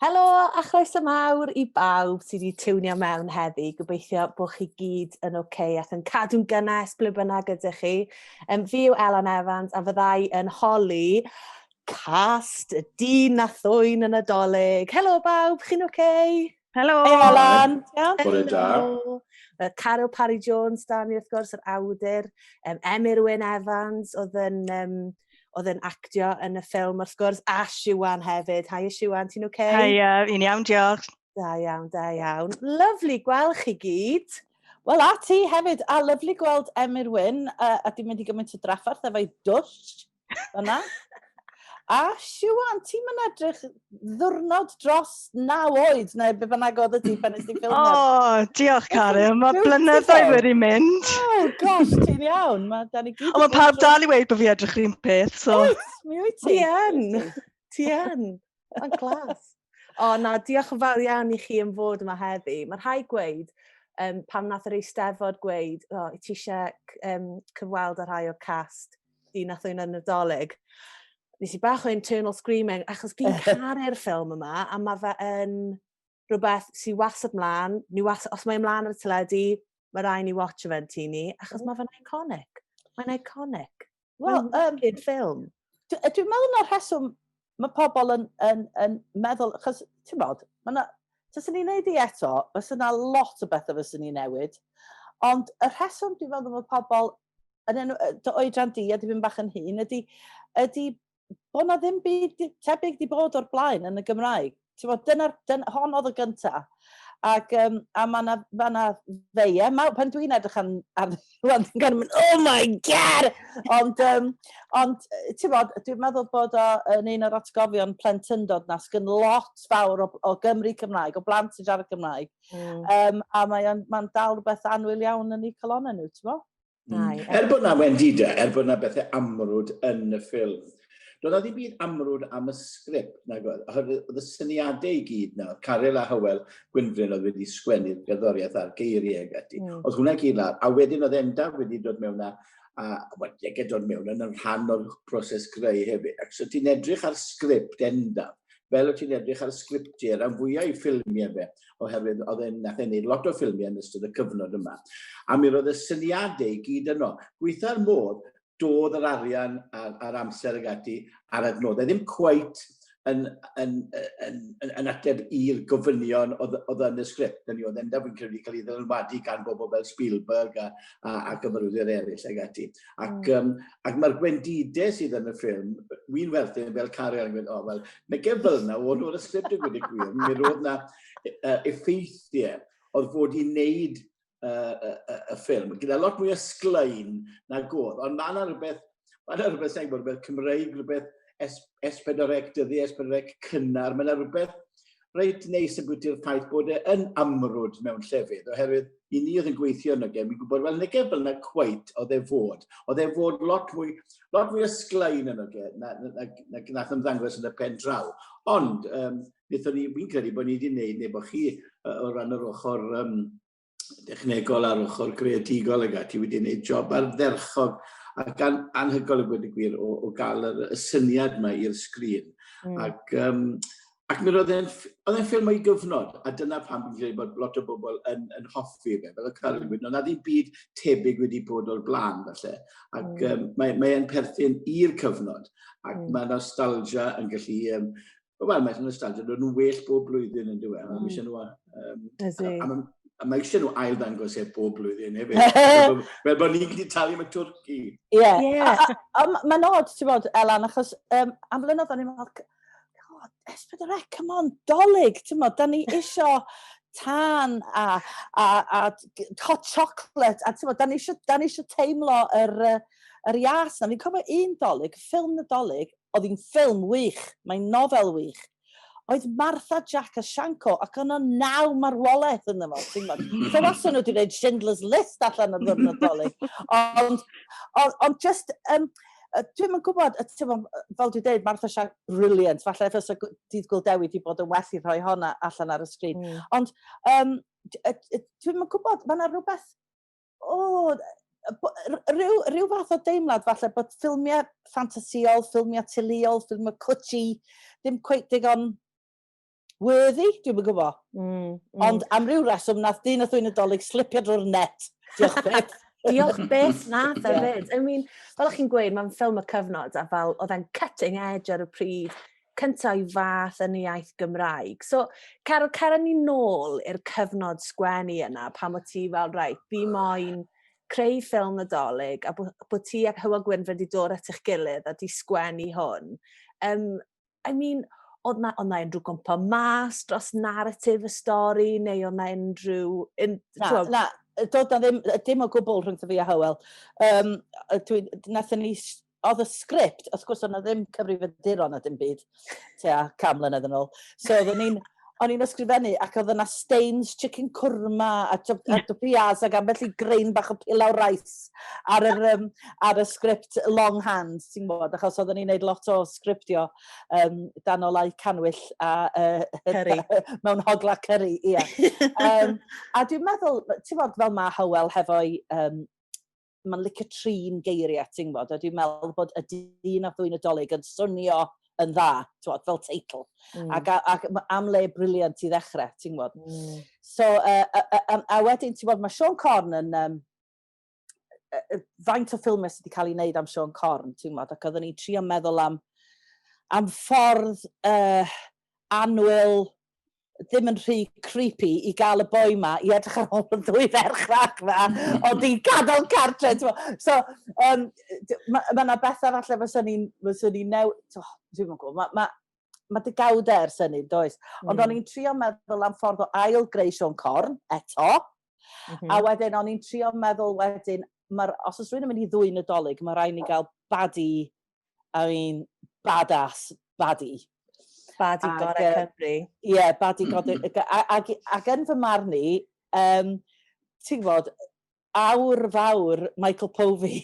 Helo, a chroeso mawr I bawb sydd wedi tiwnio mewn heddi. Gobeithio bod chi gyd yn ac yn cadw'n gynnes ble bynnag ydych chi. Fi yw Elan Evans a fyddai yn holi cast y dyn a Ddwyn yn y Dolig. Helo bawb, chi'n Helo! Hey Elan! Bore da. Caryl Parry Jones, da ni wrth gwrs, yr awdur. Emyr Evans, oedd yn actio yn y ffilm wrth gwrs, a Siwan hefyd. Hi Siwan, ti'n Hiya, fi'n iawn, diolch. Da iawn. Lyflu gweld chi gyd. Wel, a ti hefyd, a lyflu gweld Emyr a di'n mynd I gymaint o draffarth efo'i dwll yna. A Siwan, ti'n mynd edrych ddwrnod dros 9 oed, neu be bynnag oedd ydi pan ysdi ffilmio? O, diolch Caryl, mae blynyddoedd wedi mynd. Oh gosh, ti'n iawn. Ond mae pawb dal I weid bod fi edrych rhywun peth, so... Mi wyt ti? Ti yn. Mae'n glas. O na, diolch yn fawr iawn I chi yn fod yma heddi. Mae rhai gweud, pam nath yr Eisteddfod gweud, ti eisiau cyfweld ar rhai o'r cast, di nath o'n yn y Dolig. Nes I bach o internal screaming, achos fi'n caru'r ffilm yma, a mae fe yn rhywbeth sy'n wasad mlaen, os mae'n mlaen ar y teledu, mae rai ni watch o fe'n ti ni, achos mae fe'n iconic. Mae'n iconic. Wel, good ffilm. Dwi'n meddwl na'r rheswm mae pobl yn meddwl, achos, ti'n bod, taswn ni'n neud I eto, fes yna lot o bethau fes ni'n newid, ond y rheswm dwi'n meddwl mae pobl, dy oedran di, a dwi'n bach yn hun, ydy bod na ddim byd tebyg di bod o'r blaen yn y Gymraeg. Ti'n bod, hon oedd y gyntaf. Ac a mae na feie, pan dwi'n edrych ar rwan, dwi'n gan mynd, oh my god! Ond ti'n bod, dwi'n meddwl bod yn un o'r atgofion plentyndod na, sgyn lot fawr o Gymru Cymraeg, o blant sy'n siarad Cymraeg. A mae'n dal rhywbeth anwyl iawn yn eu colonna nhw, ti'n bod? Bod na wendida, bod na bethau amrwd yn y ffilm, doedd na ddim byd amrwd am y sgript, oedd y syniadau I gyd na, Caryl a Hywel Gwynfryn oedd wedi sgwennu'r gerddoriaeth a'r geiriau ag ati. Oedd hwnna gyd lawr, a wedyn oedd endaf wedi dod mewn wedi dod mewn yn rhan o'r proses greu hefyd. Ac so ti'n edrych ar sgript endaf, fel o ti'n edrych ar sgriptiau rhan fwyaf I ffilmiau fe, oherwydd nath e'n neud lot o ffilmiau yn ystod y cyfnod yma. A mi roedd y syniadau gyd yno. Gweitha'r modd, doedd yr arian a'r amser ag ati ar adnoddau. Ddim cweit yn ateb i'r gofynion oedd yn y sgript. Oedd endaf yn credu cael ei ddylwadu gan bobl fel Spielberg a gyfarwyddwyr eraill ag ati. Ac mae'r gwendidau sydd yn y ffilm, wy'n werthu'n fel Caryl yn gweud, wel, nege fel yna, oedd o'r sgript yn gweud y gwir. Mi roedd yna effeithiau oedd fod I wneud y ffilm, gyda lot mwy o sglein na godd, ond mae'n rhywbeth sy'n bod, rhywbeth Cymreig, rhywbeth S4C dyddi, S4C cynnar, mae'n rhywbeth reit neis yn bwyty'r ffaith bod yn amrwd mewn llefydd, oherwydd I ni oedd yn gweithio yn ygem, mi'n gwybod, wel, nege fel yna cweit oedd e fod lot mwy o sglein yn ygem, na nath ymddangos yn y pen draw. Ond, fi'n credu bod ni wedi gwneud, neu bod chi o ran yr ochr dechnegol ar ochr greadigol ag ati wedi gwneud job ardderchog ac anhygoel y gweud y gwir o gael y syniad yma i'r sgrin. Ac mi oedd e'n ffilm o'i gyfnod, a dyna pam fi'n credu bod lot o bobl yn hoffi fe, fel y Caryl yn gweud, ond na ddim byd tebyg wedi bod o'r blaen, falle. Ac mae'n perthyn i'r cyfnod, ac mae nostalgia yn gallu... Wel, mae'n nostalgia, doedd nhw'n well bob blwyddyn yn diwedd. A mae eisiau nhw ail ddangos bob blwyddyn hefyd. Fel bod ni'n gallu talu am y Twrci. Ie. Mae'n oed, ti'n bod, Elan, achos am flynedd o'n i'n meddwl, S4C, come on, Dolig, ti'n bod, da ni isio tan a hot chocolate, a ti'n bod, da ni isio teimlo yr ias na. Fi'n cofio un Dolig, ffilm y Dolig, oedd hi'n ffilm wych, mae'n nofel wych. Oedd Martha Jack a Sianco, ac o'n 9 marwolaeth yn yma. So wasyn nhw wedi gwneud Schindler's List allan o'r ddwrnod Dolig. Ond just, dwi'n yn gwybod, fel dwi'n dweud, Martha Jack, brilliant. Falle fysa dydd Gwildewi wedi bod yn well I rhoi honna allan ar y sgrin. Ond dwi'n yn gwybod, mae yna rhywbeth, rhyw fath o deimlad falle bod ffilmiau ffantasiol, ffilmiau teuluol, ffilmiau cwtsi, ddim cweit digon worthy, dwi'n gwybod. Ond am ryw reswm, nath dyn a Ddwyn y Dolig slipio drwy'r net. Diolch beth. Diolch beth nath hefyd. I mean, fel chi'n gweud, mae'n ffilm y cyfnod a fel oedd e'n cutting edge ar y pryd, cyntaf i fath yn y iaith Gymraeg. So, cer ni nôl i'r cyfnod sgwennu yna, pan o ti fel, rhaid, fi moyn creu ffilm Nadolig, a bod ti ac Hywel Gwynfer wedi dod at eich gilydd a di sgwennu hwn. I mean, oedd na unrhyw gwmpa mas dros narratif y stori, neu oedd na unrhyw... Na, dod na ddim o gwbl rhwngtho fi a Hywel. Nathon ni, oedd y sgript, wrth gwrs oedd na ddim cyfrifiaduron a dim byd, cam mlynedd yn ôl. So o'n i'n ysgrifennu ac oedd yna Staines chicken cwrma a pias ac ambell i grein bach o pilau rice ar y sgript longhand, ti'n bod, achos oedden ni'n neud lot o sgriptio dan o lai canwyll a curry. mewn hogla curry, ia. A dwi'n meddwl, ti'n bod, fel ma Hywel hefo'i mae'n licio trin geiriau, ti'n bod, a dwi'n meddwl bod y dyn a Ddwyn y Dolig yn swnio yn dda, fel teitl. Ac am le briliant i ddechrau, ti'n bod. So, a wedyn, ti'n bod, mae Sean Corn yn... faint o ffilmau sydd wedi cael ei wneud am Sean Corn, ti'n bod, ac oedden ni'n trio meddwl am ffordd anwyl, ddim yn rhy creepy i gael y boi ma i edrych ar ôl y ddwy ferch fach ma, ond i gadael cartre. So, mae yna bethau falle fysa ni'n dwi'n gwybod, mae dy gawder syni, does? Ond o'n i'n trio meddwl am ffordd o ail greu Sean Corn, eto, a wedyn o'n i'n trio meddwl wedyn, os oes rhywun yn mynd i Ddwyn y Dolig, mae rhaid ni gael baddie, badass baddie. Baddie gorau Cymru. Ie, baddie gorau. Ac yn fy marn i, ti'n gwybod, awr fawr Michael Povey.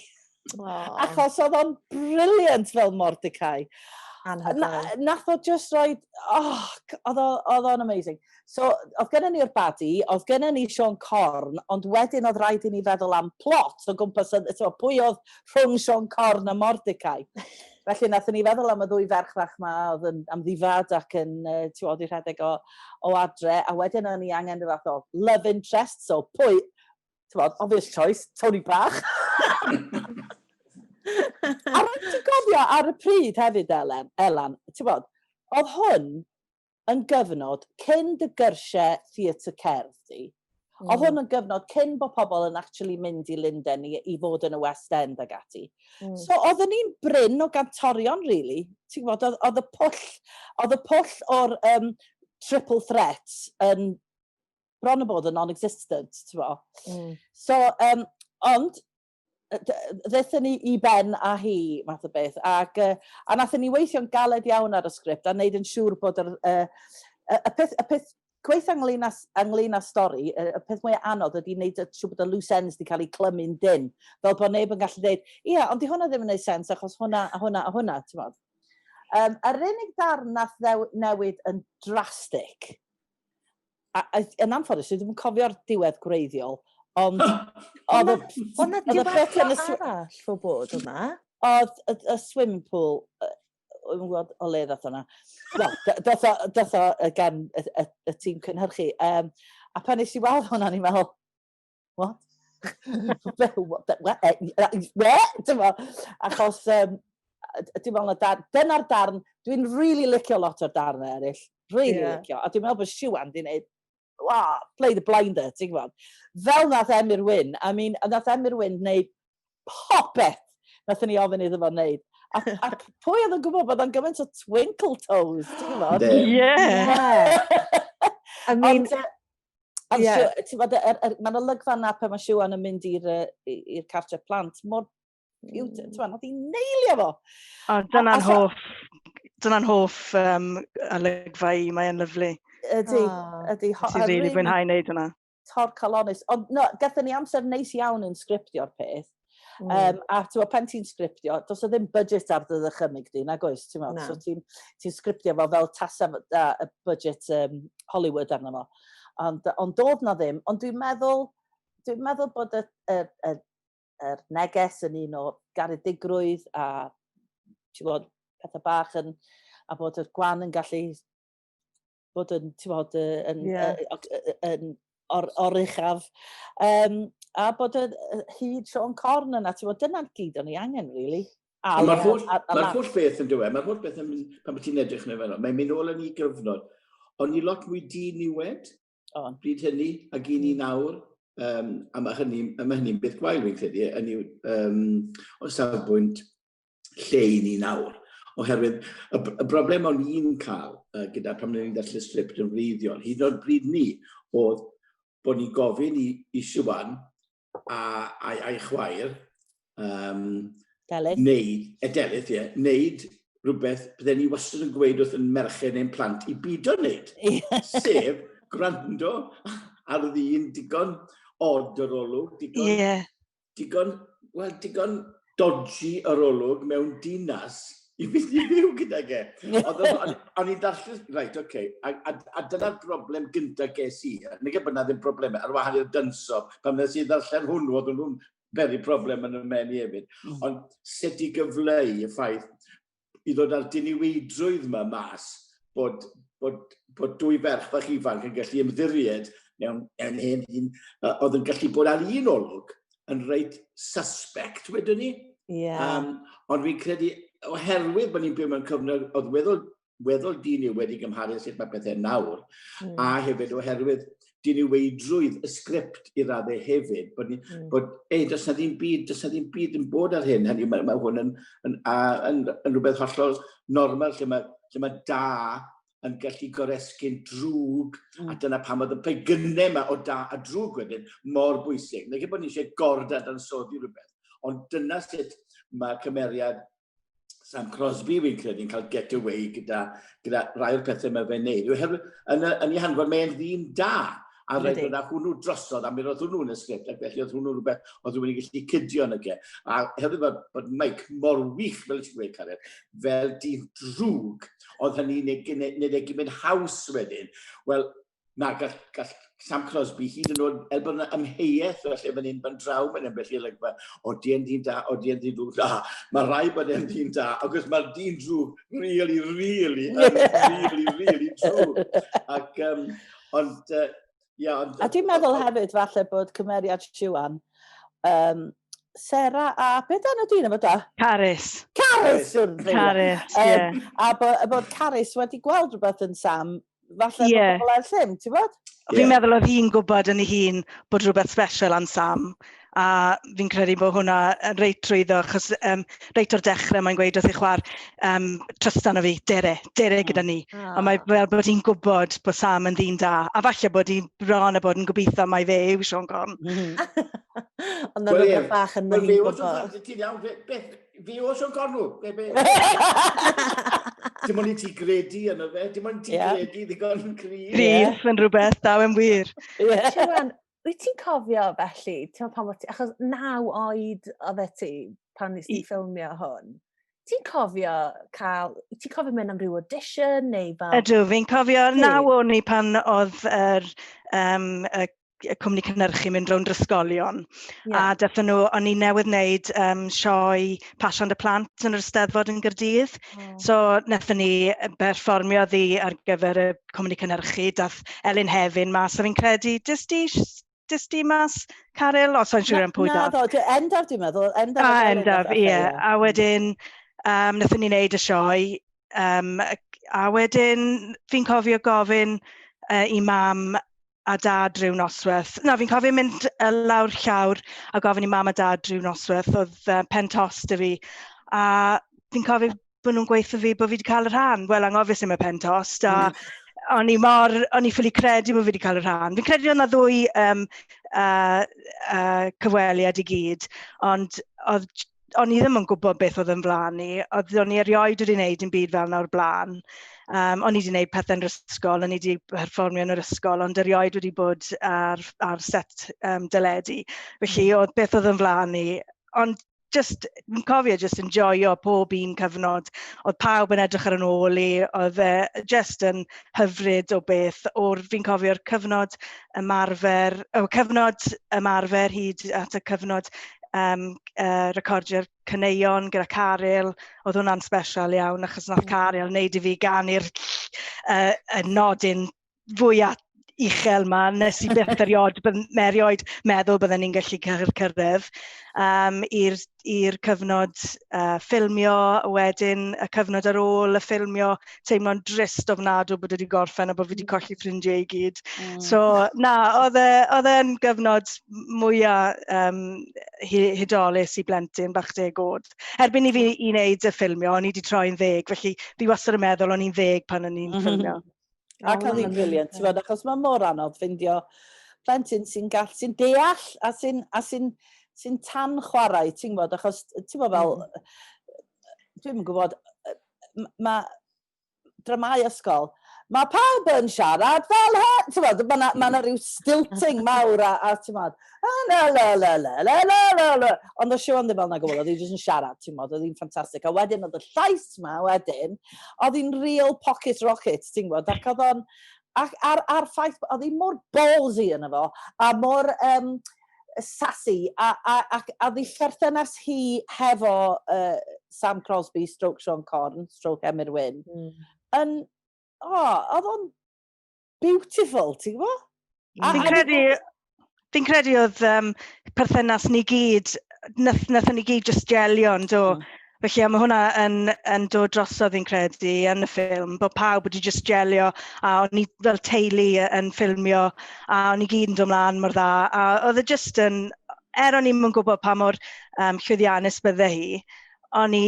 Achos oedd o'n briliant fel Mordecai. Nath o just roi, oedd o'n amazing. So, oedd gennym ni'r baddie, oedd gennym ni Sean Corn, ond wedyn oedd rhaid i ni feddwl am plot o gwmpas, pwy oedd rhwng Sean Corn a Mordecai. Felly, nathon ni feddwl am y ddwy ferch fach ma, oedd yn amddifad ac yn, i rhedeg o adre, a wedyn o'n ni angen rhyw fath o love interest, so pwy, obvious choice, Tony Bach. A rhaid ti'n gofio ar y pryd hefyd, Elan, oedd hwn yn gyfnod cyn dy gyrsiau theatr cerdd di. Oedd hwn yn gyfnod cyn bod pobl yn actually mynd i Lundain i fod yn y West End ag ati. So, oedden ni'n bryn o gantorion, really. Ti'n gwybod, oedd y pwll o'r triple threat yn bron o bod yn non-existent, ti'n gwybod. So, ond, ddaethon ni i Ben a hi, math o beth, a nathon ni weithio'n galed iawn ar y sgript a wneud yn siŵr bod y peth gweith ynglyn â stori, y peth mwy anodd ydy wneud siŵr bod y loose ends wedi cael ei clymu'n dyn. Fel bod neb yn gallu dweud, ia, ond di hwnna ddim yn gwneud sens achos hwnna a hwnna a hwnna, ti'n modd. Yr unig darn nath newid yn drastig, yn anffodus, dwi ddim yn cofio'r diwedd gwreiddiol, ond... Hwna diwedd arall o bod hwnna? Oedd y swimming pool, o'n gwybod o le ddath hwnna. Dath o gan y tîm cynhyrchu. A pan nes i weld hwnna, ni'n meddwl, what? Achos, dwi'n meddwl, dyna'r darn, dwi'n really licio lot o'r darn eraill. Really licio. A dwi'n meddwl bod Siwan di wneud, play the blinder, ti'n gwybod. Fel nath Emyr win, nath Emyr win wneud popeth nath ni ofyn iddo fo wneud. A pwy oedd yn gwybod bod o'n gymaint o twinkle toes, ti'n gwybod? Yeah. Mae'n olygfa na pan mae Siwan yn mynd i'r cartre plant, mor beautiful, nath i'n neilio fo. Dyna'n hoff olygfa i, mae'n lyflu. Ydy. Ti'n rili fwynhau wneud hwnna. Tor calonus. Ond gathon ni amser neis iawn yn sgriptio'r peth. A pan ti'n sgriptio, does o ddim budget ar dy ddychymig di, nag oes, ti'n meddwl. So ti'n sgriptio fo fel tasa y budget Hollywood arno fo. Ond dod na ddim, ond dwi'n meddwl bod yr neges yn un o garedigrwydd a ti'n bod pethau bach a bod y gwan yn gallu bod yn, ti'n bod, yn oruchaf. A bod y hyd Sean Corn yna, ti'n bod, dyna'n gyd o'n i angen, really. Mae'r holl beth yn dweud, mae'r holl beth yn mynd, pan bod ti'n edrych yn y fel, mae'n mynd ôl yn ei gyfnod. Ond ni lot mwy di-niwed, bryd hynny, ac un i nawr, a mae hynny'n beth gwael fi'n credu, o safbwynt lle i ni nawr. Oherwydd, y broblem o'n i'n cael gyda pan ni'n ddechrau sgript yn wreiddiol, hyd o'r bryd ni, oedd bod ni'n gofyn i Siwan a'i chwaer, wneud rhywbeth bydden ni wastad yn gweud wrth yn merched neu'n plant i byd o wneud. Sef, gwrando ar ddyn digon od yr olwg, digon dodgy yr olwg mewn dinas i fynd i fyw gyda ge. O'n i'n darllen, reit, oce, a dyna'r broblem gyntaf ges i. Nid bod na ddim problemau, ar wahan i'r dynsol, pan nes i ddarllen hwnnw, oedd nhw'n very problem yn y men i hefyd. Ond sut i gyfleu y ffaith i ddod â'r diniweidrwydd yma mas bod dwy ferch fach ifanc yn gallu ymddiried mewn hen un oedd yn gallu bod ar un olwg yn reit suspect wedyn ni. Ond fi'n credu, oherwydd bod ni'n byw mewn cyfnod oedd weddol diniwed i gymharu sut mae pethau nawr, a hefyd oherwydd diniweidrwydd y sgript i raddau hefyd, bod does na ddim byd yn bod ar hyn, hynny mae hwn yn rhywbeth hollol normal lle mae da yn gallu goresgyn drwg, a dyna pam oedd y pegynau yma o da a drwg wedyn mor bwysig. Nid bod ni eisiau gordansoddi rhywbeth, ond dyna sut mae cymeriad Sam Crosby fi'n credu'n cael get away gyda rai o'r pethau mae fe'n neud. Yn ei hanfod mae'n ddyn da, a rhaid yna hwnnw drosodd, a mi roedd hwnnw yn y sgript, ac felly oedd hwnnw rhywbeth oedd rhywun yn gallu cydio yn y ge. A hefyd bod Mike mor wych, fel ti'n gweud, Caryl, fel dyn drwg, oedd hynny nid ei gymryd haws wedyn. Wel, na, gall Sam Crosby hyd yn oed, bod yna ymheuaeth felly fan hyn fan draw fan hyn felly legfa, o di yn dyn da, o di yn dyn drwg da. Mae rai bod e'n dyn da, ac os mae'r dyn drwg really drwg. Ac, ond, a dwi'n meddwl hefyd falle bod cymeriad Siwan, Sarah a beth yna dyn efo da? Carys. A bod Carys wedi gweld rhywbeth yn Sam, falle bod pobl ar llym, ti'n bod? Fi'n meddwl oedd hi'n gwybod yn ei hun bod rhywbeth special am Sam, a fi'n credu bod hwnna yn reit trwyddo, achos reit o'r dechrau mae'n gweud wrth ei chwar, trystan o fi, dere gyda ni. A mae fel bod hi'n gwybod bod Sam yn ddyn da, a falle bod hi'n bron a bod yn gobeithio mai fe yw Sean Corn. Ond na rhywbeth bach yn hi'n gwybod. Fi o Sean Corn nhw? Dim ond i ti gredu yno fe, dim ond ti gredu ddigon yn cryf. Cryf yn rhywbeth, daw yn wir. Siwan, wyt ti'n cofio felly, achos 9 oed oedd ti pan nes ti ffilmio hwn, ti'n cofio mynd am ryw audition neu fel? Ydw, fi'n cofio 9 o'n i pan oedd y cwmni cynhyrchu mynd rownd ysgolion. A dethon nhw, o'n i newydd wneud sioe Pasiant y Plant yn yr Eisteddfod yn Gaerdydd. So, nethon ni berfformio ddi ar gyfer y cwmni cynhyrchu, dath Elin Hefyn mas, a fi'n credu, dys di mas, Caryl? Os o'n siŵr am pwy dath. Na, endaf dwi'n meddwl. Endaf, ie. A wedyn, nethon ni wneud y sioe, a wedyn fi'n cofio gofyn i mam a dad rhyw noswaith. Na, fi'n cofio mynd lawr llawr a gofyn i mam a dad rhyw noswaith, oedd pen tost y fi. A fi'n cofio bod nhw'n gweithio fi bod fi wedi cael y rhan. Wel, anghofio sy'n y pen tost. A o'n i ffili credu bod fi wedi cael y rhan. Fi'n credu o'na ddwy cyfweliad i gyd, ond o'n i ddim yn gwybod beth oedd yn flaen ni. O'n i erioed wedi gwneud yn byd fel nawr blaen. O'n i wedi gwneud pethau yn yr ysgol, o'n i wedi perfformio yn yr ysgol, ond erioed wedi bod ar set dyledu. Felly, oedd beth oedd yn flaen ni. Ond fi'n cofio enjoyo pob un cyfnod. Oedd pawb yn edrych ar yn ôl i, oedd just yn hyfryd o beth. Fi'n cofio'r cyfnod ymarfer hyd at y cyfnod recordio'r caneuon gyda Caryl, oedd hwnna'n special iawn, achos nath Caryl wneud i fi ganu'r nodyn fwyaf uchel ma, nes i byth erioed meddwl bydden ni'n gallu cyrraedd i'r cyfnod ffilmio, wedyn y cyfnod ar ôl y ffilmio, teimlo'n drist ofnadw bod wedi gorffen a bod fi wedi colli ffrindiau i gyd. So, na, oedd e'n gyfnod mwyaf hydolus i blentyn bach 10 oed. Erbyn i fi i wneud y ffilmio, o'n i wedi troi'n 10, felly fi wastad yn meddwl o'n i'n 10 pan o'n i'n ffilmio. Ac oedd hi'n briliant, ti'n bod, achos mae mor anodd ffindio plentyn sy'n deall a sy'n tan chwarae, ti'n bod, achos, ti'n bod fel, dwi'n gwybod, mae dramau ysgol, mae pawb yn siarad fel hyn, ti'n bod, mae yna rhyw stilting mawr a ti'n bod, ond o Siwan ddim fel na gwybod, oedd hi'n jyst yn siarad, ti'n bod, oedd hi'n ffantastig, a wedyn oedd y llais ma wedyn, oedd hi'n real pocket rocket, ti'n bod, ac oedd o'n, a'r ffaith, oedd hi'n mor ballsy yna fo, a mor sassy, a oedd hi perthynas hi hefo Sam Crosby, stroke Sean Corn, stroke Emyr Wyn, oedd o'n beautiful, ti'n gwybod? Fi'n credu oedd perthynas ni gyd, nathon ni gyd just gelio yn do. Felly mae hwnna yn dod drosodd fi'n credu yn y ffilm, bod pawb wedi just gelio a o'n i fel teulu yn ffilmio a o'n i gyd yn dod mlaen mor dda. A oedd e just yn, o'n i'n gwybod pa mor llwyddiannus bydde hi, o'n i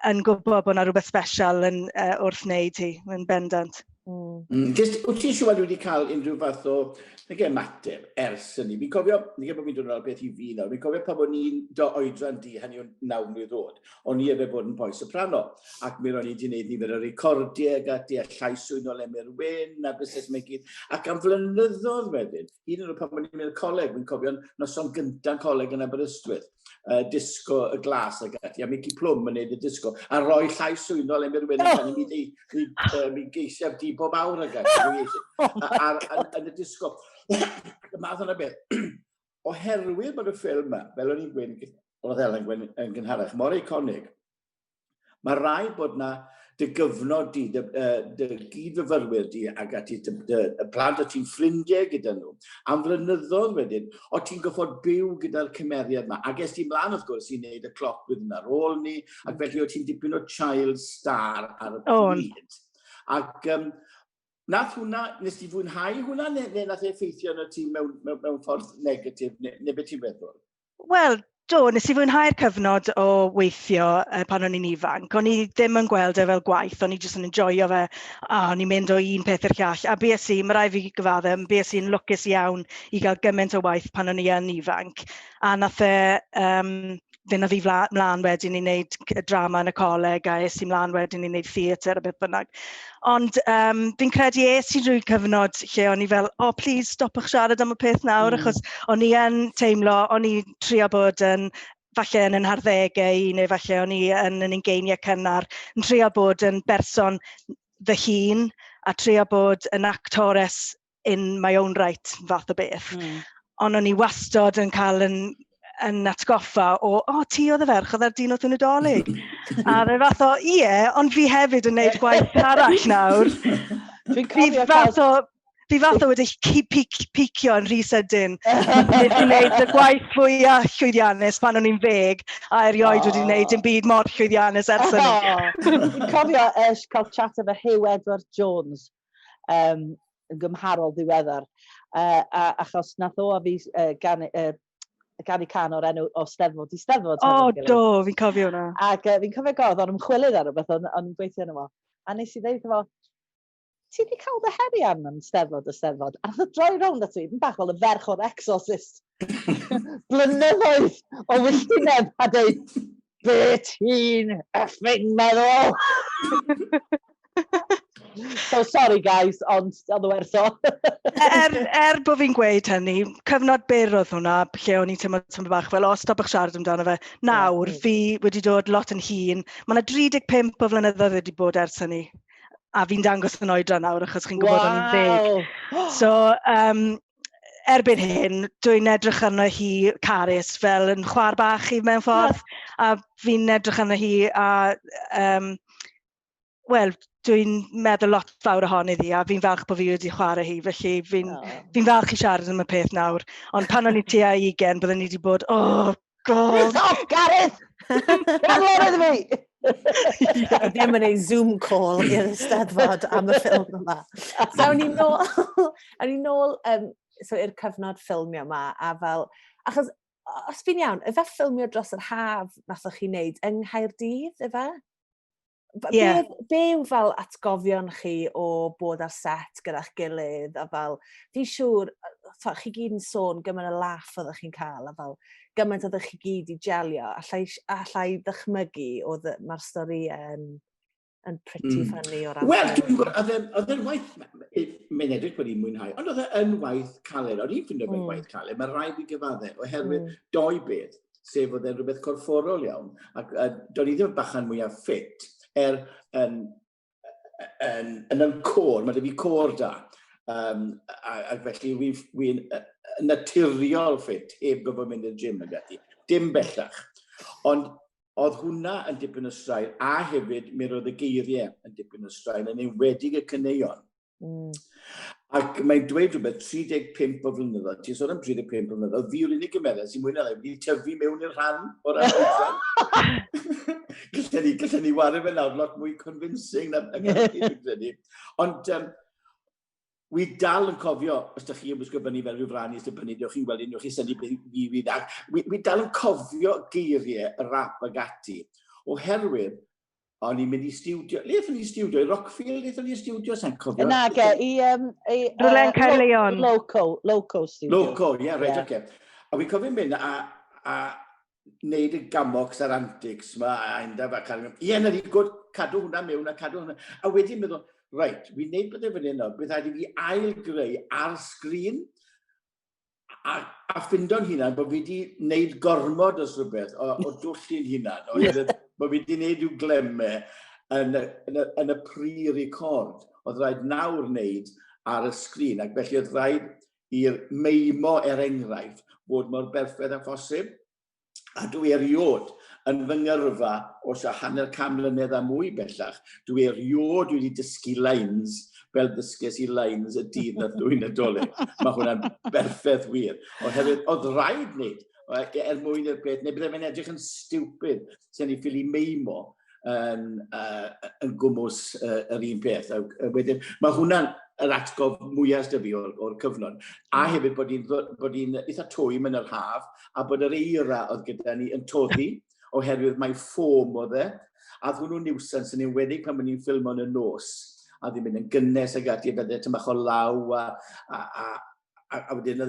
yn gwybod bod yna rhywbeth special wrth wneud hi, yn bendant. Wyt ti Siwan wedi cael unrhyw fath o ymateb ers hynny? Fi'n cofio, nid bod fi'n dod yn ôl beth i fi nawr, fi'n cofio pan o'n i'n oedran di, hynny o 9 mlynedd oed, o'n i efo bod yn boi soprano, ac mi ro'n i wedi gwneud nifer o recordiau ag a llais swynol Emyr Wyn, a beth mae gyd, ac am flynyddoedd wedyn, un o'r pan o'n i'n mynd coleg, fi'n cofio'n noson gyntaf coleg yn Aberystwyth, disgo y glas ag ati, a Mickey Plwm yn neud y disgo, a roi llais swynol Emyr Wyn mi geisiaf di bob awr ag ati, yn y disgo. Y math yna beth, oherwydd bod y ffilm yma, fel o'n i'n gweud, oedd Elan yn gynharach, mor eiconig, mae rhaid bod yna dy gyfnod di, dy gyd-fyfyrwyr di, ac ati y plant o ti'n ffrindiau gyda nhw. Am flynyddoedd wedyn, o ti'n goffod byw gyda'r cymeriad yma, ac es ti mlaen wrth gwrs i wneud y cloc wedyn ar ôl ni, ac felly o ti'n dipyn o child star ar y pryd. Ac nath hwnna, nes ti fwynhau hwnna, neu nath effeithio yn y ti mewn ffordd negatif, neu beth ti'n meddwl? Wel, nes i fwynhau'r cyfnod o weithio pan o'n i'n ifanc. O'n i ddim yn gweld e fel gwaith, o'n i jyst yn enjoyo fe, a o'n i'n mynd o un peth i'r llall. A bues i, mae rai fi gyfadde, bues i'n lwcus iawn i gael gymaint o waith pan o'n i yn ifanc. A nath fynd a fi mlaen wedyn i wneud drama yn y coleg, a es i mlaen wedyn i wneud theatr a beth bynnag. Ond fi'n credu i rhyw cyfnod lle o'n i fel, please stopwch siarad am y peth nawr, achos o'n i yn teimlo, o'n i trio bod yn, falle yn 10au, neu falle o'n i yn ugeiniau cynnar, yn trio bod yn berson fy hun, a trio bod yn actores in my own right, fath o beth. Ond o'n i wastad yn cael yn atgoffa ti oedd y ferch oedd ar dyn oedd yn y Dolig. A fe fath o, ond fi hefyd yn gwneud gwaith arall nawr. Fi fath o wedi picio yn rhy sydyn. Nes i wneud y gwaith fwyaf llwyddiannus pan o'n i'n 10, a erioed wedi wneud yn byd mor llwyddiannus ers hynny. Fi'n cofio cael chat efo Hugh Edward Jones yn gymharol ddiweddar, achos nath o a fi ganu can o'r enw o Steddfod i Steddfod. Fi'n cofio hwnna. Ac fi'n cofio oedd o'n ymchwilydd ar rhywbeth o'n gweithio yno fo. A nes i ddeud fo, ti wedi cael dy herian yn Steddfod y Steddfod? A oedd droi rownd at fi, yn bach fel y ferch o'r Exorcist. Blynyddoedd o wylltineb a dweud, be ti'n effing meddwl? So sorry guys, ond oedd o werth o. Bod fi'n gweud hynny, cyfnod byr oedd hwnna, lle o'n i'n teimlo bach fel, stopwch siarad amdano fe. Nawr, fi wedi dod lot yn hŷn. Mae yna 35 o flynyddoedd wedi bod ers hynny. A fi'n dangos yn oedran nawr, achos chi'n gwybod o'n i'n 10. So, erbyn hyn, dwi'n edrych arno hi Carys fel yn chwar bach i mewn ffordd. A fi'n edrych arno hi a Wel, dwi'n meddwl lot fawr ohoni ddi, a fi'n falch bod fi wedi chwarae hi, felly fi'n falch i siarad am y peth nawr. Ond pan o'n i tua 20, byddwn ni wedi bod, oh, God! Stop, Gareth! Cyflwynydd fi! Ddim yn ei Zoom call i'r Eisteddfod am y ffilm yma. So, awn ni nôl i'r cyfnod ffilmio yma, a fel, achos, os fi'n iawn, efe ffilmio dros yr haf nathoch chi wneud yng Nghaerdydd, efe? Ie. Be yw fel atgofion chi o bod ar set gyda'ch gilydd, a fel, fi'n siŵr, chi gyd yn sôn gymaint y laff oeddech chi'n cael, a fel, gymaint oeddech chi gyd i gelio, allai ddychmygu mae'r stori yn pretty funny o ran. Wel, dwi'n gwybod, oedd e'n waith, mae'n edrych bod i'n mwynhau, ond oedd e'n waith caled, oedd i'n ffindo fe'n waith caled, mae rhaid i gyfadde, oherwydd doi beth, sef oedd e'n rhywbeth corfforol iawn, ac do'n i ddim yn bachan mwyaf ffit, yn y côr, mae dy fi côr da, ac felly wy'n naturiol ffit, heb gofod mynd i'r gym ag ati, dim bellach. Ond oedd hwnna yn dipyn o straen, a hefyd mi roedd y geiriau yn dipyn o straen, yn enwedig y cyneuon. Ac mae'n dweud rhywbeth 35 o flynyddoedd, ti'n sôn am 35 o flynyddoedd, fi yw'r unig gymeriad sy'n mwyn alai wedi tyfu mewn i'r rhan o'r amser. Gallwn ni wario fe nawr lot mwy convincing na gyda. Ond wi dal yn cofio, os ydych chi yn ysgrifennu fel rhyw fran i ysgrifennu, diolch chi'n gweld un, diolch chi syni fi ddag, wi dal yn cofio geiriau, y rap ag ati, oherwydd o'n i'n mynd i stiwdio, le eithon ni stiwdio? I Rockfield eithon ni stiwdio, sa'n cofio? Nag i... Rwylen Caryl. Loco studio. Loco, ie, reit, oce. A wi'n cofio mynd a wneud y gamocs a'r antics yma, a enda fa Caryl. Ie, na ni, cadw hwnna mewn a cadw hwnna. A wedyn meddwl, reit, fi'n neud beth efo hyn, bydd rhaid i fi ail-greu ar sgrin, a ffindo'n hunan bod fi wedi wneud gormod o rhywbeth o dwllu'n hunan. Bod fi wedi wneud i'w glemau yn y pre-record. Oedd rhaid nawr wneud ar y sgrin, ac felly oedd rhaid i'r meimo enghraifft bod mor berffaith a phosib. A dwi eriod yn fy ngyrfa o hanner 100 mlynedd a mwy bellach. Dwi eriod wedi dysgu lines fel dysges i lines y dydd na Ddwyn y Dolig. Mae hwnna'n berffaith wir. Oherwydd, oedd rhaid wneud, mwyn i'r peth, neu byddai fe'n edrych yn stupid sy'n ei ffili meimo yn gwmws yr un peth. Mae hwnna'n yr atgof mwyaf dy fi o'r cyfnod. A hefyd bod hi'n eitha twym yn yr haf, a bod yr eira oedd gyda ni yn toddi, oherwydd mae ffôm oedd e, a hwnnw'n niwsans yn enwedig pan mae'n ni'n ffilm yn y nos, a ddim mynd yn gynnes ag ati, a bydde tymach o law, a wedyn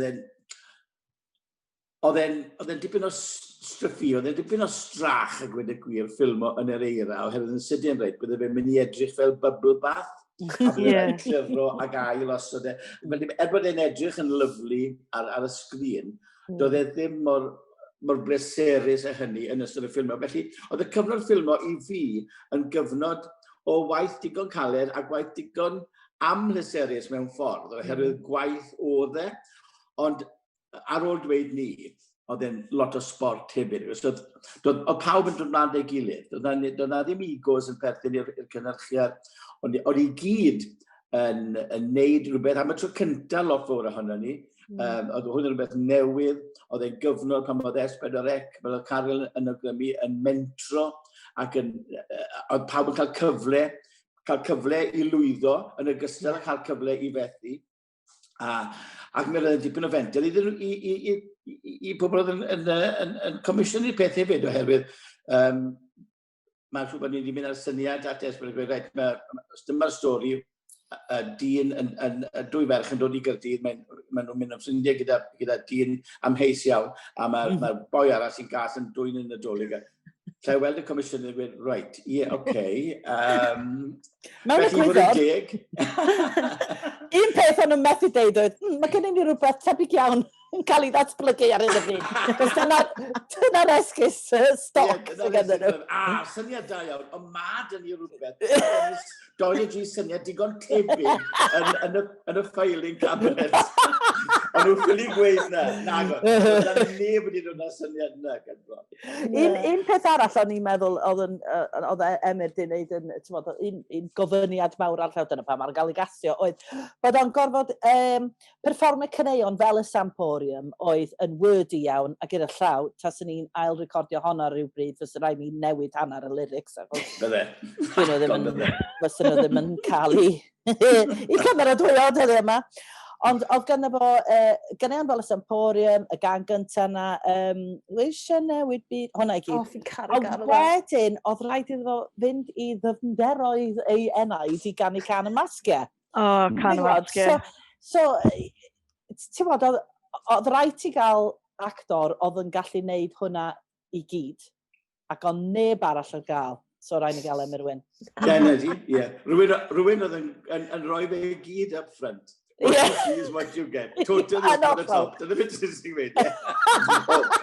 oedd e'n dipyn o stryffi, oedd e'n dipyn o strach a gweud y gwir ffilm yn yr eira, oherwydd yn sydyn reit, bydde fe'n mynd i edrych fel bubble bath, a bydde fe'n llyfro ag ail os oedd e. Bod e'n edrych yn lyflu ar y sgrin, doedd e ddim mor bleserus a hynny yn ystod y ffilm. Felly, oedd y cyfnod ffilmo i fi yn gyfnod o waith digon caled a gwaith digon amhlyserus mewn ffordd, oherwydd gwaith oedd e, ond ar ôl dweud ni, oedd e'n lot o sport hefyd. Oedd pawb yn dod mlaen ei gilydd. Doedd na ddim egos yn perthyn i'r cynhyrchiad. Ond i gyd yn neud rhywbeth am y tro cyntaf lot fawr ohono ni. Oedd hwn yn rhywbeth newydd. Oedd e'n gyfnod pan oedd S4C, fel oedd Caryl yn awgrymu, yn mentro, ac oedd pawb yn cael cyfle i lwyddo, yn ogystal â cael cyfle i fethu. Ac mae'n rhaid yn dipyn o fenter i pobl oedd yn comisiynu'r peth hefyd oherwydd mae'n siŵr bod ni wedi mynd ar syniad at S4C. Dyma'r stori, dyn, dwy ferch yn dod i Gaerdydd, maen nhw'n mynd am ffrindiau gyda dyn amheus iawn, a mae'r boi arall sy'n gas yn Ddwyn yn y Dolig. Lle weld y comisiynydd yn dweud, right, ie, oce. Mewn y gwyddoedd, un peth o'n nhw'n methu deud oedd, mae gennym ni rhywbeth tebyg iawn yn cael ei ddatblygu ar hyn o bryd. Cos dyna'r esgus stoc sy'n gyda nhw. Syniad da iawn, ond ma dyn ni rhywbeth. Doedd y syniad digon tebyg yn y filing cabinet. Ond nhw'n ffili gweud na. Nagod. Oedd neb wedi dod na syniad na. Un peth arall o'n i'n meddwl oedd Emyr di wneud un gofyniad mawr ar llaw, dyna pa mae'n cael ei gasio, oedd bod o'n gorfod perfformio caneuon fel y Samporium oedd yn wordy iawn ac yn y llaw, tas yn ni'n ail-recordio honna rhywbryd, fysa rai mi newid hanner y lyrics. Bydde. Fysa nhw ddim yn cael i cymer o dwyod heddi yma. Ond oedd gynno fo ganeuon fel y Samporium, y gan gynta na, Wisio newid byd, hwnna i gyd. Ond wedyn, oedd rhaid iddo fo fynd i ddyfnderoedd ei enaid i gan y masgiau. O, can y masgiau. So, ti'n bod, oedd rhaid ti gael actor oedd yn gallu neud hwnna i gyd. Ac o'n neb arall yn gael. So rhaid ni gael Emyr wyn. Dyna di, ie. Rhywun oedd yn rhoi fe i gyd up front. What you see is what you get. Totally at the top. Dyna beth sy'n gwneud.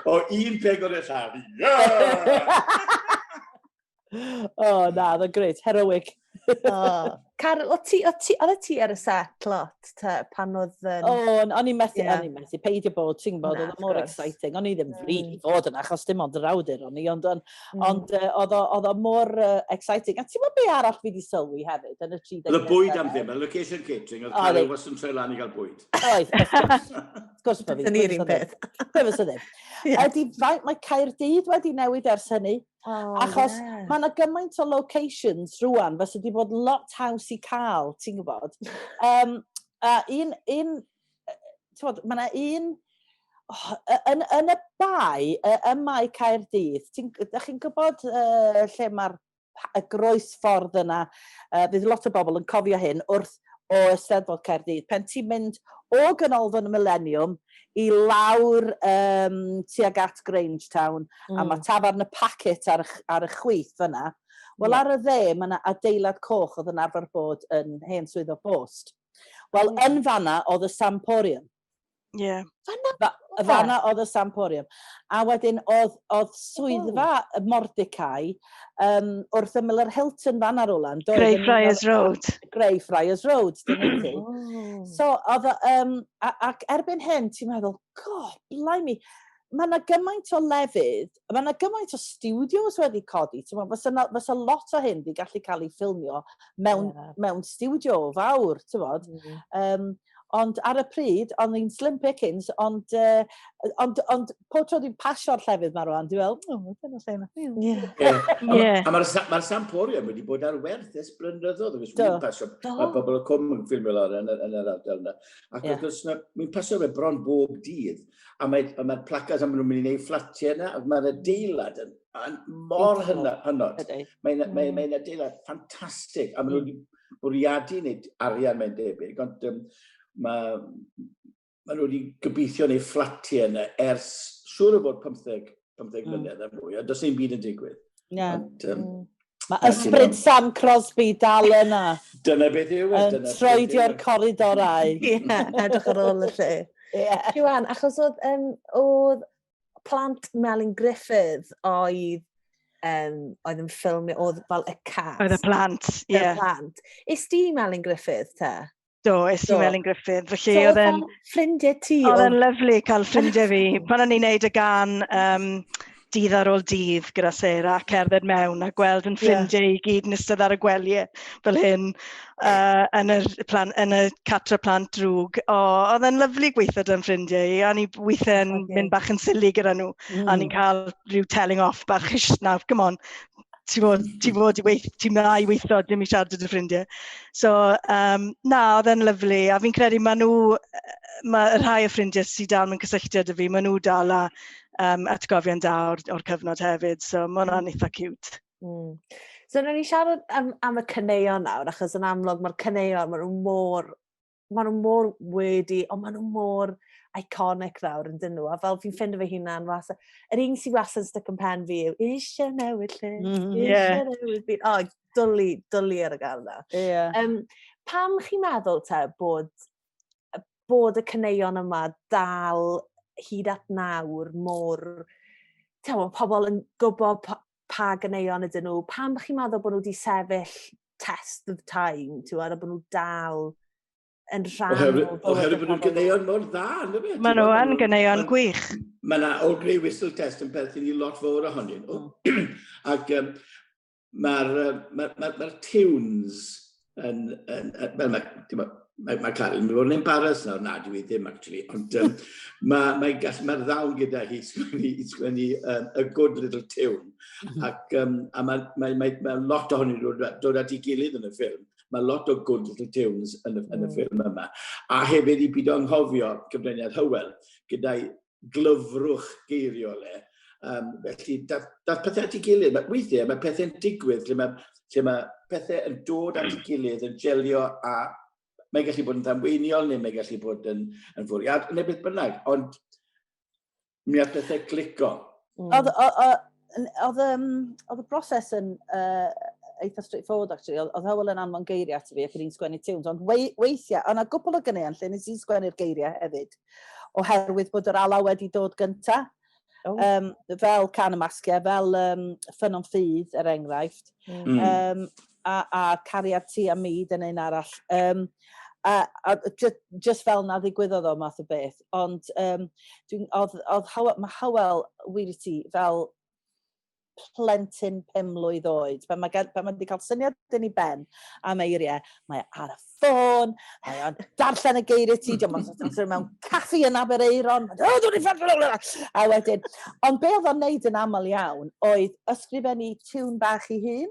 O un peg o'r llaw. O, na, oedd yn gret. Heroic. Caryl, oedd ti ar y set lot pan oedd... o'n i'n methu peidio bod, ti'n bod, oedd mor exciting. O'n i ddim rili fod yna, achos dim ond yr awdur o'n i, ond oedd o mor exciting. A ti'n bod be arall fi wedi sylwi hefyd yn y 3 deg? Oedd y bwyd am ddim, y location catering, oedd Caryl was yn troi lan i gael bwyd. Oedd, wrth gwrs bod fi. Ni'r un peth. Be fysa ddim. Mae Caerdydd wedi newid ers hynny. Achos mae yna gymaint o locations rwan, fes wedi bod lot haws i cael, ti'n gwybod. Mae yna un, yn y bai, y mae Caerdydd, ydych chi'n gwybod lle mae'r groesffordd yna, bydd lot o bobl yn cofio hyn wrth o Eisteddfod Caerdydd, pen ti'n mynd o ganolfan y Millennium i lawr tuag at Grangetown, a mae tafarn y packet ar y chwith yna. Wel, ar y dde, mae yna adeilad coch oedd yn arfer bod yn hen swydd o bost. Wel, yn fanna oedd y Samporium. Ie. Fanna oedd y Samporium. A wedyn oedd swyddfa Mordecai wrth ymyl yr Hilton fan ar Olan. Greyfriars Road. Greyfriars Road, dyn ni. So, ac erbyn hyn, ti'n meddwl, God, blaimi, mae yna gymaint o lefydd, mae yna gymaint o studios wedi codi. Fysa lot o hyn wedi gallu cael ei ffilmio mewn studio fawr, ti'n bod. Ond ar y pryd, ond ni'n slim pickings, ond po tro dwi'n pasio'r llefydd mae rwan, dwi'n fel, dyna lle yna. A mae'r Samporium wedi bod ar werth ys blynyddoedd, dwi'n pasio, mae pobl o cwm yn ffilmio lawr yn yr ardal yna. Ac mi'n pasio fe bron bob dydd, a mae'r placas am nhw'n mynd i wneud fflatiau yna, a mae'r adeilad yn mor hynod. Mae'n adeilad ffantastig, a maen nhw wedi bwriadu wneud arian mewn debyg, ond mae nhw wedi gobeithio neu fflatiau yna ers siŵr o bod 15 mlynedd a mwy, a does ein byd yn digwydd. Mae ysbryd Sam Crosby dal yna. Dyna beth yw e. Troedio'r coridorau. Edrych ar ôl y lle. Siwan, achos oedd plant Melyn Griffith oedd yn ffilmio, oedd fel y cast. Oedd y plant, ie. Y plant. Is di Melyn Griffith, te? Do, es i Melyn Griffith. Felly oedd e'n... ffrindiau ti? Oedd e'n lyflu cael ffrindiau fi. Pan o'n i'n neud y gan dydd ar ôl dydd gyda Sarah, cerdded mewn a gweld yn ffrindiau i gyd yn ystod ar y gweliau fel hyn yn y catra plant drwg. Oedd e'n lyflu gweithio dy'n ffrindiau i, a ni weithio'n mynd bach yn sili gyda nhw. A ni'n cael rhyw telling off bach ysnaf, come on. Ti'n na i weithio, dim i siarad dy ffrindiau. So, na, oedd e'n lyflu. A fi'n credu mae rhai o ffrindiau sydd dal mewn cysylltiad â fi, mae nhw dal a atgofion da o'r cyfnod hefyd. So, mae hwnna'n eitha cute. So, nawr ni siarad am y caneuon nawr, achos yn amlwg mae'r caneuon, maen nhw mor wordy, ond maen nhw mor iconic nawr yn dyn nhw, a fel fi'n ffindo fe hunan, yr un sy'n wastad styc yn pen fi yw, eisiau newid lle, eisiau newid byd. Dwli ar y gael na. Pam chi'n meddwl te bod y caneuon yma dal hyd at nawr mor, pobl yn gwybod pa ganeuon ydyn nhw, pam chi'n meddwl bod nhw wedi sefyll test of time, a bod nhw dal yn rhan o bywyd. Oherwydd bod nhw'n gyneuon mor dda, ynddo fe? Maen nhw yn gyneuon gwych. Mae yna Old Grey Whistle Test yn perthyn i lot fawr ohonyn nhw. Ac mae'r tunes mae Caryl yn bod yn embarrass nawr, na, dwi ddim, actually, ond mae'r ddawn gyda hi sgwennu A Good Little Tune, ac mae lot ohonyn nhw dod at ei gilydd yn y ffilm. Mae lot o good little tunes yn y ffilm yma. A hefyd i byd o'n nghofio cyfraniad Hywel gyda'i glyfrwch geiriol e. Felly, dath pethau at ei gilydd. Weithiau, mae pethau'n digwydd lle mae pethau yn dod at ei gilydd yn gelio a mae'n gallu bod yn ddamweiniol neu mae'n gallu bod yn fwriad neu beth bynnag. Ond mi oedd pethau glico. Oedd y broses yn eitha straightforward, actually. Oedd Hywel yn anfon geiriau at fi ac yn sgwennu tunes, ond weithiau, o'na gwbl o gyneuon lle nes i sgwennu'r geiriau hefyd, oherwydd bod yr ala wedi dod gynta. Fel Can y Masgiau, fel Ffyn o'n Ffydd, er enghraifft, a Cariad Ti a Myd yn un arall. Just fel na ddigwyddodd o math o beth, ond mae Hywel wedi ti fel plentyn 5 mlwydd oed. Pan mae wedi cael syniad yn ei ben am eiriau, mae ar y ffôn, mae o'n darllen y geiriau ti, mae'n mewn caffi yn Abereiron, a wedyn. Ond be oedd o'n neud yn aml iawn oedd ysgrifennu tiwn bach ei hun,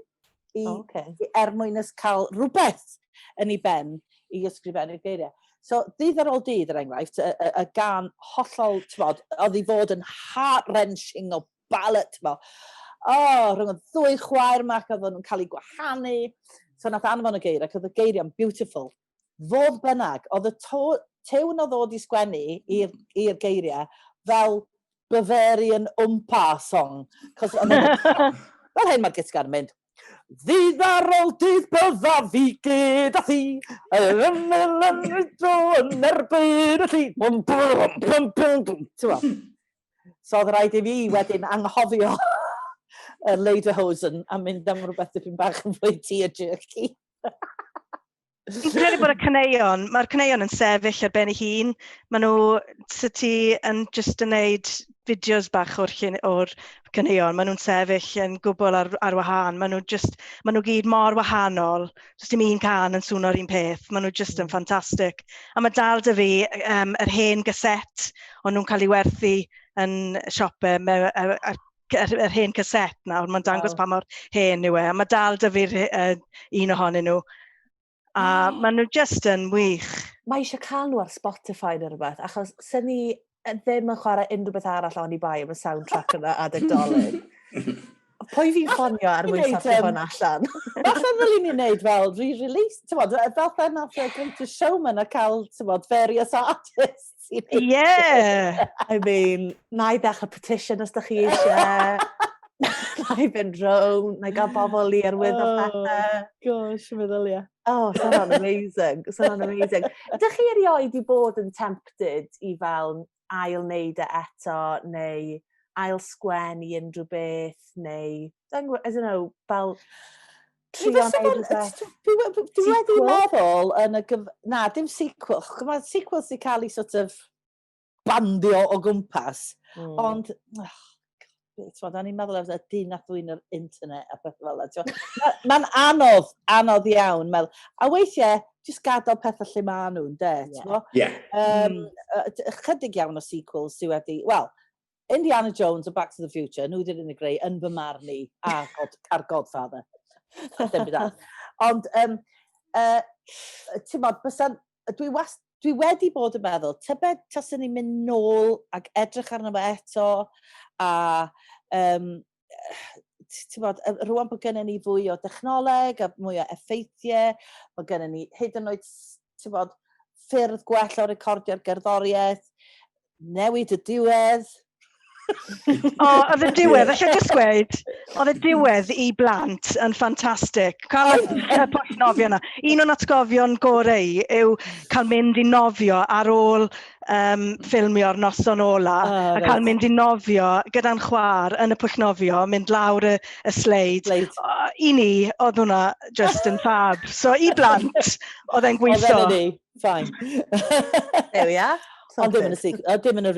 mwyn cael rhywbeth yn ei ben i ysgrifennu'r geiriau. So, dydd ar ôl dydd, er enghraifft, y gan hollol, oedd hi fod yn heart-wrenching o ballot, rhwng y ddwy chwaer yma, oedd nhw'n cael ei gwahanu. So, nath anfon y geiriau, oedd y geiriau'n beautiful. Fodd bynnag, oedd y tiwn o ddod i sgwennu i'r geiriau fel Bavarian Umpa song. Fel hyn mae'r gitgar yn mynd. Ddydd ar ôl dydd bydda fi gyda thi, yn erbyn y thi. So oedd rhaid i fi wedyn anghofio y Lederhosen a mynd am rhywbeth dipyn bach yn fwy tea a jerky. Fi'n credu bod mae'r caneuon yn sefyll ar ben ei hun. Maen nhw syti yn just yn neud fideos bach o'r caneuon. Maen nhw'n sefyll yn gwbl ar wahân. Maen nhw gyd mor wahanol. Just dim un can yn swnio'r un peth. Maen nhw just yn ffantastig. A mae dal dy fi yr hen gaset o'n nhw'n cael ei werthu yn siopau. Yr hen caset nawr. Mae'n dangos pa mor hen yw e. A mae dal dy fi'r un ohonyn nhw. A maen nhw just yn wych. Mae eisiau cael nhw ar Spotify neu rhywbeth, achos sy'n ni ddim yn chwarae unrhyw beth arall o'n i bai am y soundtrack yna adeg Dolig. Pwy fi'n ffonio ar mwyn sathru hwn allan? Falle ddylwn ni'n neud fel re-release, fel fel nath Greatest Showman a cael various artists. Yeah! I mean, na i ddechrau petition os da chi eisiau. Na i fynd rown, na i gael bobl i arwydd o pethau. Gosh, meddylia. Oh, so hwnna'n amazing. Ydych chi erioed i bod yn tempted i fel ail-wneud e eto, neu ail-sgwennu unrhyw beth, neu, I don't know, fel trio wneud rhywbeth. Dwi wedi meddwl yn na, dim sequel. Mae sequels di cael ei sort of bandio o gwmpas, ond... O'n i'n meddwl efo dyn a Ddwyn yr internet a beth fel yna. Mae'n anodd iawn. A weithiau, jyst gadael pethau lle maen nhw'n, de? Chydig iawn o sequels sydd wedi... Wel, Indiana Jones a Back to the Future, nhw dyn nhw'n greu yn fy marn i ar Godfather. Ond, ti'n bod, dwi wedi bod yn meddwl, tybed taswn ni'n mynd nôl ac edrych arno fo eto, a rwan bod gennym ni fwy o dechnoleg a mwy o effeithiau, bod gennym ni hyd yn oed ffyrdd gwell o recordio'r gerddoriaeth, newid y diwedd. Oedd y diwedd, allai jyst gweud, oedd y diwedd i blant yn ffantastig. Cael y pwll nofio yna. Un o'n atgofion gorau yw cael mynd i nofio ar ôl ffilmio'r noson ola a cael mynd i nofio gyda'n chwar yn y pwll nofio, mynd lawr y sleid. I ni, oedd hwnna just yn fab. So i blant, oedd e'n gweithio. Oedd e'n ni, fine. There we are. Ond dim yn y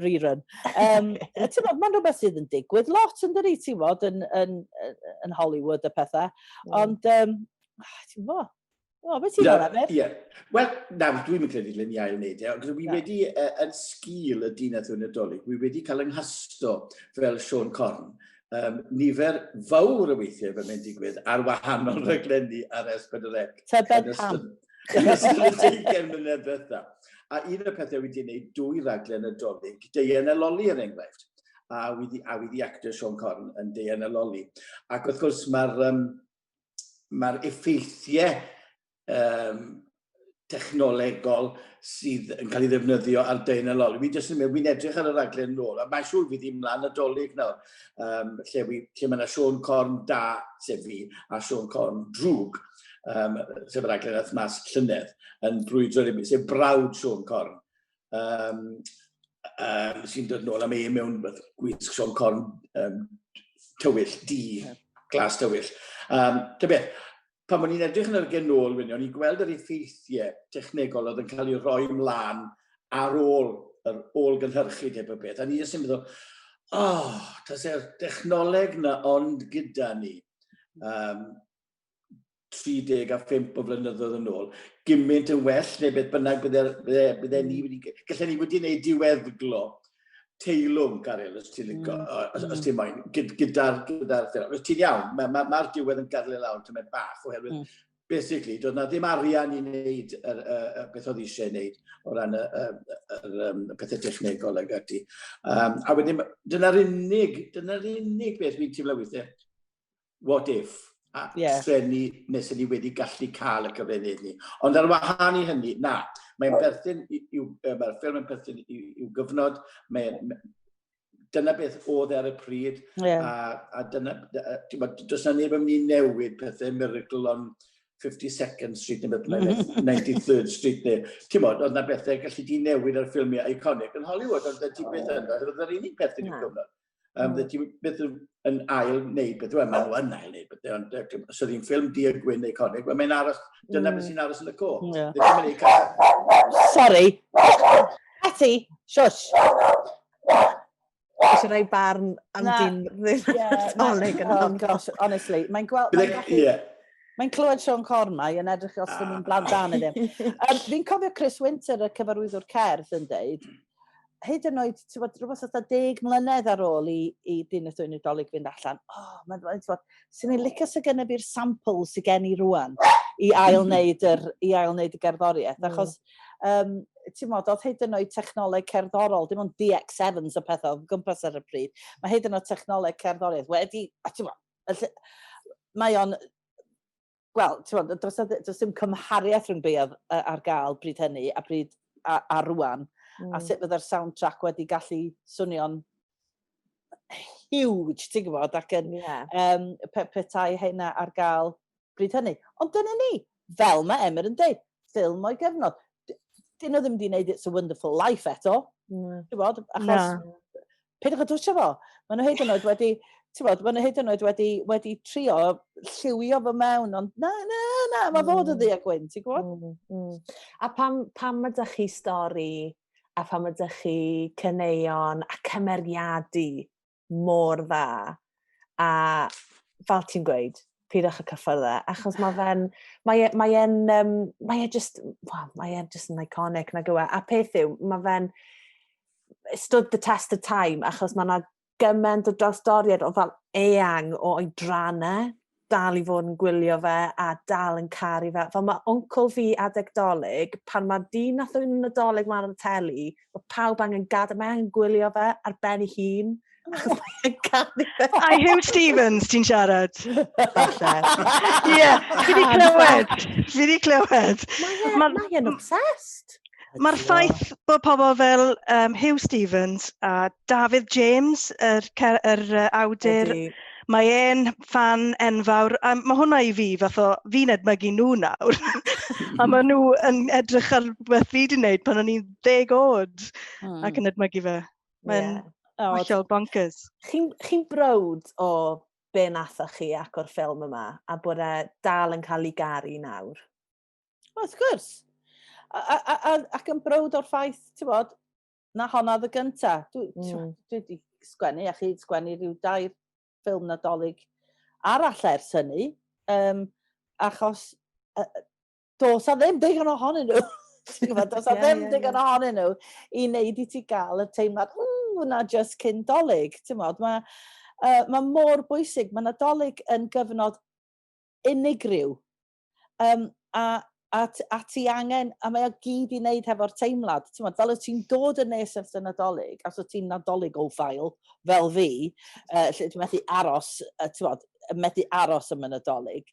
rerun. Mae'n rhywbeth sydd yn digwydd lot yn dydi, ti'n bod, yn Hollywood y pethau. Ond, ti'n bod, beth ti'n bod, Emyr? Ie. Wel, dwi'n mynd credu yn iau wneud. Wi wedi, yn sgil y dyn a Ddwyn y Dolig, wi wedi cael ynghasto fel Siôn Corn. Nifer fawr y weithiau fe mynd digwydd ar wahanol rhaglenni ar S4C. Tybed pam. Yn ystod y 20 mlynedd ddiwetha. A un o'r pethau wedi gwneud 2 raglen y Dolig, Deian y Loli er enghraifft. A wedi actor Siôn Corn yn Deian y Loli. Ac wrth gwrs mae'r effeithiau technolegol sydd yn cael ei ddefnyddio ar Deian y Loli. Wi'n edrych ar y raglen nôl, a mae'n siŵr fydd i mlaen y Dolig nawr, lle mae yna Siôn Corn da, sef fi, a Siôn Corn drwg. Sef y raglen ath mas llynedd yn brwydro sef brawd Siôn Corn sy'n dod nôl am mewn gwisg Siôn Corn tywyll, glas tywyll. Ta beth, pan o'n i'n edrych yn yr genôl, ni'n gweld yr effeithiau technegol oedd yn cael ei roi mlaen ar ôl gynhyrchu neu beth. A ni jyst yn meddwl, tas e'r technoleg na ond gyda ni. 35 o flynyddoedd yn ôl, gymaint yn well, neu beth bynnag bydde ni wedi... Gallai ni wedi gwneud diweddglo teilwng, Caryl, os ti'n moyn, gyda'r ffilm. Os ti'n iawn, mae'r diwedd yn gadw lawr, ti'n bach, oherwydd, basically, doedd na ddim arian i wneud beth oedd eisiau wneud o ran y pethau technegol ag ati. A wedyn, dyna'r unig beth fi'n teimlo weithiau, what if? A sgrennu nes ni wedi gallu cael y cyfraniad ni. Ond ar wahân i hynny, mae'r ffilm yn perthyn i'w gyfnod, dyna beth oedd ar y pryd, a dyna, does na neb yn mynd i newid pethau Miracle on 52nd Street neu 93rd Street neu, ti'n bod, oedd na bethau gallu di newid ar ffilmiau iconic yn Hollywood, ond ti beth yna, oedd yr unig perthyn i'w gyfnod. Ti beth yn ail wneud beth, wel, maen nhw yn ail wneud beth, ond os ydy'n ffilm di-gwyn iconic, wel, mae'n aros, dyna beth sy'n aros yn y co. Sorry. Ati, shush. Eisiau rhoi barn am dyn Dolig yn oh gosh, honestly, mae'n gweld... Mae'n clywed Siôn Corn mae yn edrych os ydym ni'n blant dan iddyn. Fi'n cofio Chris Winter, y cyfarwyddwr cerdd, yn dweud, hyd yn oed, rhywbeth oedd 10 mlynedd ar ôl i dyn y Ddwyn y Dolig fynd allan, sy'n ei licio sy'n gynnu i'r sampl sy'n gen i rwan i ail-wneud y gerddoriaeth, achos ti'n modd, oedd hyd yn oed technoleg cerddorol, dim ond DX7s y pethau, gwmpas ar y pryd, mae hyd yn oed technoleg cerddoriaeth wedi, mae o'n, wel, ti'n modd, does dim cymhariaeth rhwng beth ar gael bryd hynny a bryd a rwan, a sut fydda'r soundtrack wedi gallu swnio'n huge, ti'n gwybod, ac yn petai hynna ar gael bryd hynny. Ond dyna ni, fel mae Emyr yn dweud, ffilm o'i gyfnod. Dyn nhw ddim wedi gwneud It's a Wonderful Life eto, ti'n gwybod, achos peidiwch a dwysio fo. Maen nhw hyd yn oed wedi, ti'n gwybod, maen nhw hyd yn oed wedi trio lliwio fo mewn, ond na, mae fod y ddi a gwyn, ti'n gwybod? A pam ydych chi stori a pam ydych chi caneuon a cymeriadu mor dda, a fel ti'n gweud, pidwch y cyffyrdde, achos mae e'n just yn iconic nag yw e. A peth yw, mae fe'n stood the test of time, achos mae yna gymaint o drawstoriad o fel eang o oedrannau dal i fod yn gwylio fe a dal yn caru fe. Fel mae oncl fi adeg Dolig, pan mae dyn a Ddwyn y Dolig ma'n y teli, mae pawb angen gadael, mae angen gwylio fe ar ben ei hun. Achos mae'n caru fe. A Hugh Stevens, ti'n siarad? Ie, fi di clywed. Mae'n obsessed. Mae'r ffaith bod pobl fel Hugh Stevens a David James, yr awdur, mae e'n fan enfawr, a mae hwnna i fi, fath o, fi'n edmygu nhw nawr. A mae nhw yn edrych ar beth fi wedi wneud pan o'n i'n 10 oed ac yn edmygu fe. Mae'n hollol bonkers. Chi'n browd o be nathoch chi ac o'r ffilm yma, a bod e dal yn cael ei garu nawr? Wrth gwrs. Ac yn browd o'r ffaith, ti'n bod, na honna y gynta. Dwi wedi sgwennu, a chi wedi sgwennu rhyw 2 ffilm Nadolig arall ers hynny, achos dos a ddim digon ohonyn nhw. Dos a ddim digon ohonyn nhw i wneud i ti gael y teimlad, na just cyn Dolig. Mae mor bwysig, mae Nadolig yn gyfnod unigryw. A ti angen, a mae o gyd i wneud hefo'r teimlad. Fel y ti'n dod yn nes ers y Nadolig, as o ti'n Nadolig o ffail, fel fi, lle ti'n methu aros am y Nadolig,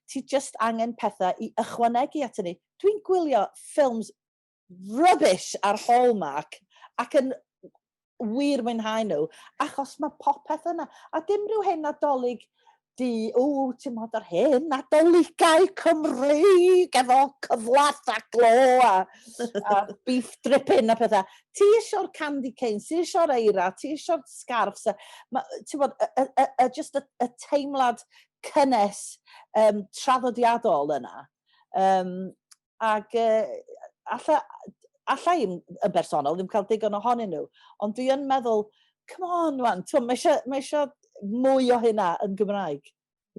ti just angen pethau i ychwanegu at hynny. Dwi'n gwylio ffilms rubbish ar Hallmark ac yn wir mwynhau nhw, achos mae popeth yna. A dim rhyw hen Nadolig ti'n modd ar hyn, Nadoligau Cymreig efo cyflath a glo a beef dripping a pethau. Ti eisiau'r candy canes, ti eisiau'r eira, ti eisiau'r scarfs. Ti'n bod, just y teimlad cynnes traddodiadol yna. Ac alla i'n bersonol ddim cael digon ohonyn nhw, ond dwi yn meddwl, come on, wan, mae eisiau mwy o hynna yn Gymraeg.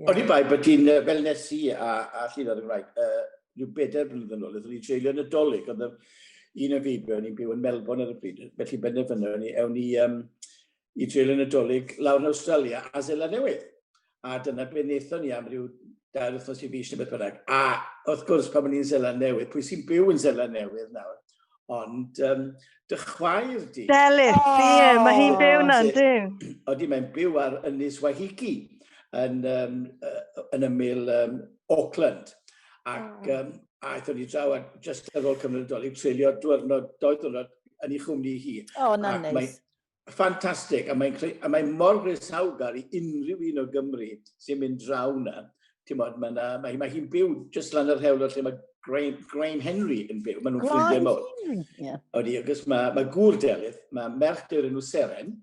O'n i bai bod ti'n, fel nes i a llun o'r Gymraeg, rhyw 4 blynedd yn ôl, oedd ni'n treulio Nadolig, oedd un o fi, o'n i'n byw yn Melbourne ar y pryd, felly benderfynu, ewn ni i treulio Nadolig lawr yn Australia a Seland Newydd. A dyna be wnaethon ni am ryw 2 wythnos i fis neu beth bynnag. A wrth gwrs, pan o'n i'n Seland Newydd, pwy sy'n byw yn Seland Newydd nawr? Ond dy chwaer di. Delith, mae hi'n byw na'n dyw. Oeddi, mae'n byw ar Ynys Wahiki yn ymyl Auckland. Ac aethon ni draw just ar ôl cyfnod Dolig, treulio 2 diwrnod yn ei chwmni hi. Na neis. Ffantastig, a mae'n mor grisawgar i unrhyw un o Gymru sy'n mynd draw na. Mae hi'n byw just lan yr hewl lle mae Graham Henry yn byw, maen nhw'n ffrindiau mawr. Oeddi, agos mae gŵr Delith, mae merch dyr enw Seren,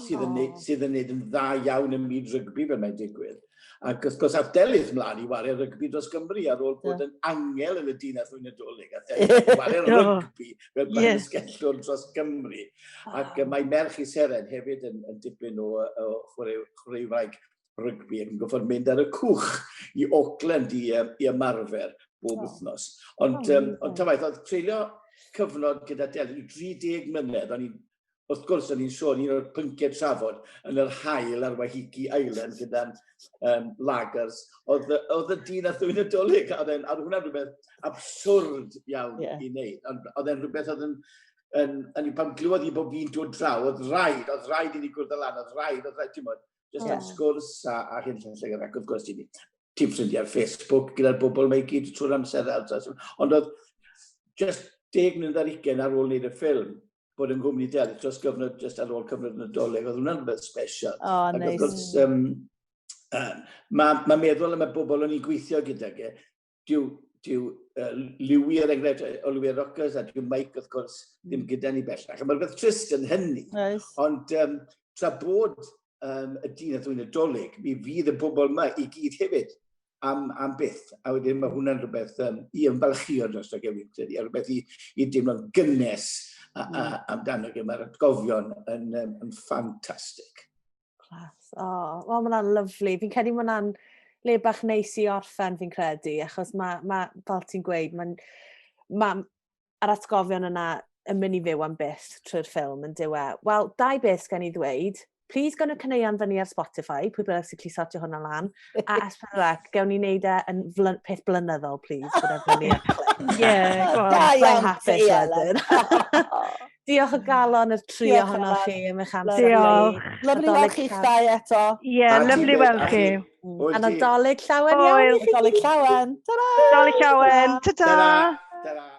sydd yn neud yn dda iawn yn myd rygbi fel mae'n digwydd. Ac wrth gwrs, ath Delith mlaen i wario rygbi dros Gymru ar ôl bod yn angel yn y dinas Ddwyn Dolig. A Delith wario rygbi fel bainsgellwr dros Gymru. Ac mae merch i Seren hefyd yn dipyn o chwaraewraig rygbi ac yn goffod mynd ar y cwch i Auckland i ymarfer bob wythnos. Ond tafaith, oedd treulio cyfnod gyda Delith, 30 mlynedd, wrth gwrs, o'n i'n sôn un o'r pynciau trafod yn yr haul ar Wahiki Island gyda lagers, oedd y dinas Ddwyn Dolig, a hwnna'n rhywbeth absurd iawn i wneud. Oedd e'n rhywbeth oedd yn pan glywed i bod fi'n dod draw, oedd rhaid i ni gwrdd y lan, oedd rhaid, ti'n bod, just yn sgwrs a hyn llall ac wrth gwrs ti'n ffrindiau ar Facebook gyda'r bobl mae gyd trwy'r amser. Ond oedd just 10 mlynedd ar 20 ar ôl wneud y ffilm, bod yn gwmni Delith dros gyfnod just ar ôl cyfnod Nadolig, oedd hwnna'n rhywbeth special. Neis. Mae meddwl am y bobl o'n i'n gweithio gyda ge, dyw Louis er enghraifft, Oliver Rockers a dyw Mike wrth gwrs ddim gyda ni bellach. Mae'r rhywbeth trist yn hynny, ond tra bod y dinas Ddwyn Dolig, mi fydd y bobl yma i gyd hefyd am byth. A wedyn mae hwnna'n rhywbeth i ymfalchio dros y gefn, a rhywbeth i deimlo'n gynnes amdano ge. Mae'r atgofion yn ffantastig. Clas. Wel, mae hwnna'n lyflu. Fi'n credu mae hwnna'n le bach neis i orffen, fi'n credu, achos fel ti'n gweud, mae'r atgofion yna yn mynd i fyw am byth trwy'r ffilm yn diwe. Wel, 2 beth gen i ddweud. Please gawn nhw cyneuon fyny ar Spotify, pwy bynnag sy'n gallu sortio hwnna lan. A S4C, gawn ni wneud e yn peth blynyddol, please. Diolch o galon y 3 ohonoch chi am eich amser. Diolch. Lyflu weld chi'ch 2 eto. Lyflu weld chi. A Nadolig llawen iawn. Nadolig llawen. Ta-da! Nadolig llawen. Ta-da! Ta-da!